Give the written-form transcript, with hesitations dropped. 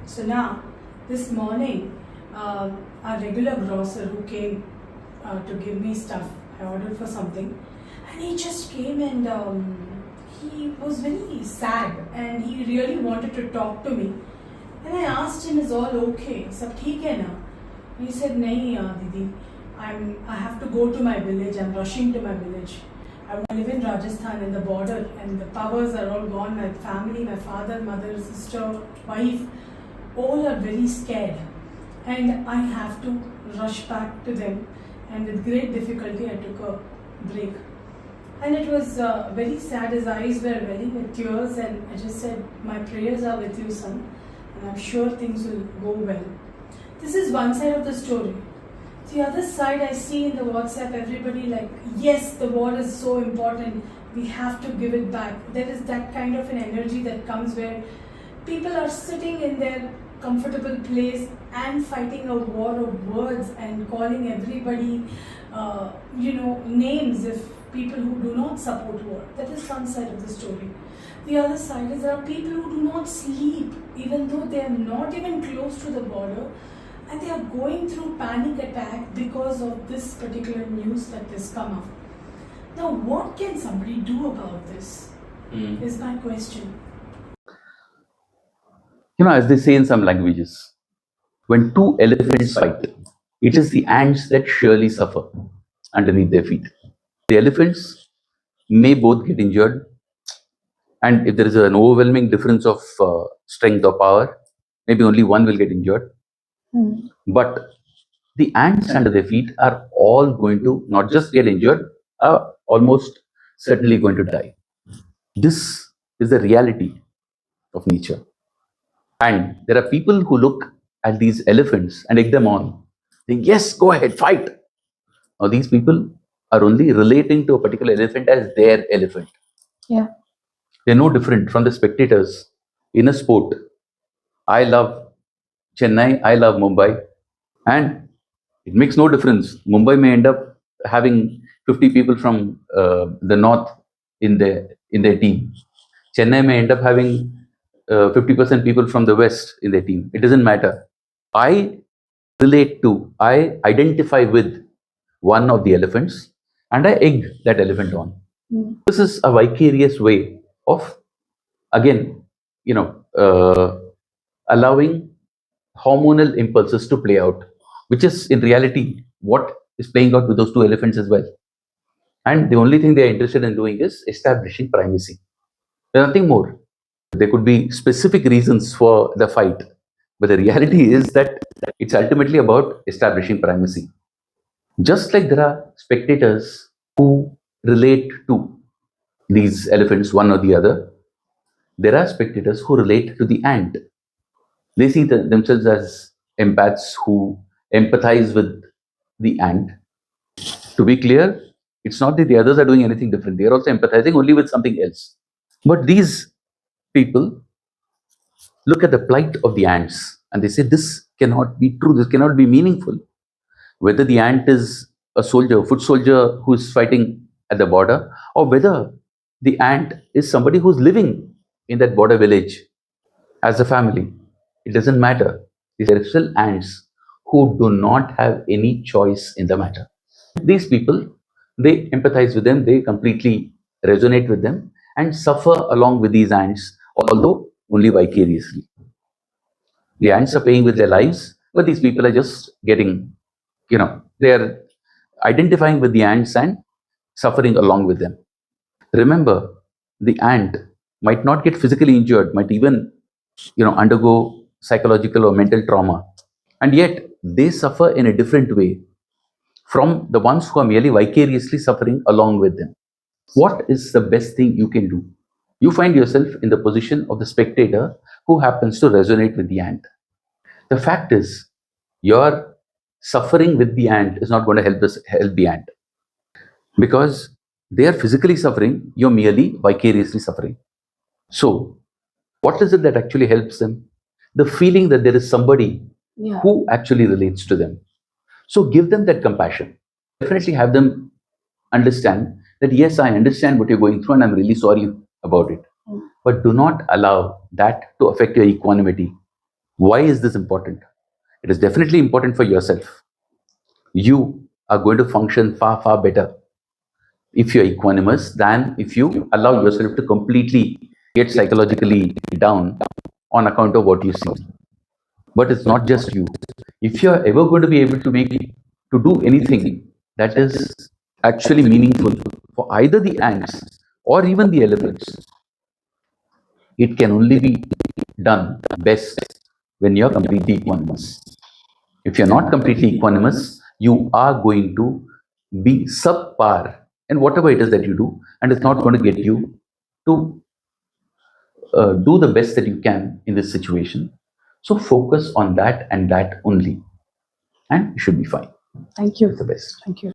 So now, this morning, our regular grocer who came to give me stuff, I ordered for something, and he just came and he was very sad and he really wanted to talk to me. And I asked him, is all okay? Sab theek hai na? He said, nahi Didi, I have to go to my village, I'm rushing to my village. I live in Rajasthan in the border and the powers are all gone. My family, my father, mother, sister, wife, all are very scared. And I have to rush back to them. And with great difficulty, I took a break. And it was very sad. His eyes were welling with tears, and I just said, my prayers are with you, son, and I'm sure things will go well. This is one side of the story. The other side, I see in the WhatsApp, everybody like, yes, the war is so important, we have to give it back. There is that kind of an energy that comes where people are sitting in their comfortable place and fighting a war of words and calling everybody, names if people who do not support war. That is one side of the story. The other side is there are people who do not sleep, even though they are not even close to the border, and they are going through panic attack because of this particular news that has come up. Now, what can somebody do about this? Is my question. As they say in some languages, when two elephants fight, it is the ants that surely suffer underneath their feet. The elephants may both get injured, and if there is an overwhelming difference of strength or power, maybe only one will get injured. But the ants under their feet are all going to not just get injured, are almost certainly going to die. This is the reality of nature. And there are people who look at these elephants and egg them on, saying, yes, go ahead, fight. Now, these people are only relating to a particular elephant as their elephant. Yeah. They're no different from the spectators in a sport. I love Chennai, I love Mumbai, and it makes no difference. Mumbai may end up having 50 people from the north in their team. Chennai may end up having 50% people from the west in their team. It doesn't matter. I identify with one of the elephants and I egg that elephant on. This is a vicarious way of, again, allowing hormonal impulses to play out, which is in reality what is playing out with those two elephants as well. And the only thing they are interested in doing is establishing primacy. There's nothing more. There could be specific reasons for the fight, but the reality is that it's ultimately about establishing primacy. Just like there are spectators who relate to these elephants, one or the other, there are spectators who relate to the ant. They see themselves as empaths who empathize with the ant. To be clear, it's not that the others are doing anything different. They are also empathizing only with something else. But these people look at the plight of the ants and they say, this cannot be true, this cannot be meaningful. Whether the ant is a soldier, a foot soldier who is fighting at the border, or whether the ant is somebody who's living in that border village as a family, it doesn't matter. These are still ants who do not have any choice in the matter. These people, they empathize with them, they completely resonate with them and suffer along with these ants, although only vicariously. The ants are paying with their lives, but these people are just getting, they are identifying with the ants and suffering along with them. Remember, the ant might not get physically injured, might even, undergo psychological or mental trauma, and yet they suffer in a different way from the ones who are merely vicariously suffering along with them. What is the best thing you can do? You find yourself in the position of the spectator who happens to resonate with the ant. The fact is, your suffering with the ant is not going to help the ant, because they are physically suffering, you're merely vicariously suffering. So, what is it that actually helps them? The feeling that there is somebody who actually relates to them. So, give them that compassion. Definitely have them understand that, yes, I understand what you're going through and I'm really sorry about it. But do not allow that to affect your equanimity. Why is this important? It is definitely important for yourself. You are going to function far, far better if you're equanimous than if you allow yourself to completely get psychologically down on account of what you see. But it's not just you. If you're ever going to be able to do anything that is actually meaningful for either the ants or even the elephants, it can only be done best when you're completely equanimous. If you're not completely equanimous, you are going to be subpar in whatever it is that you do, and it's not going to get you to do the best that you can in this situation. So focus on that and that only, and you should be fine. Thank you. The best. Thank you.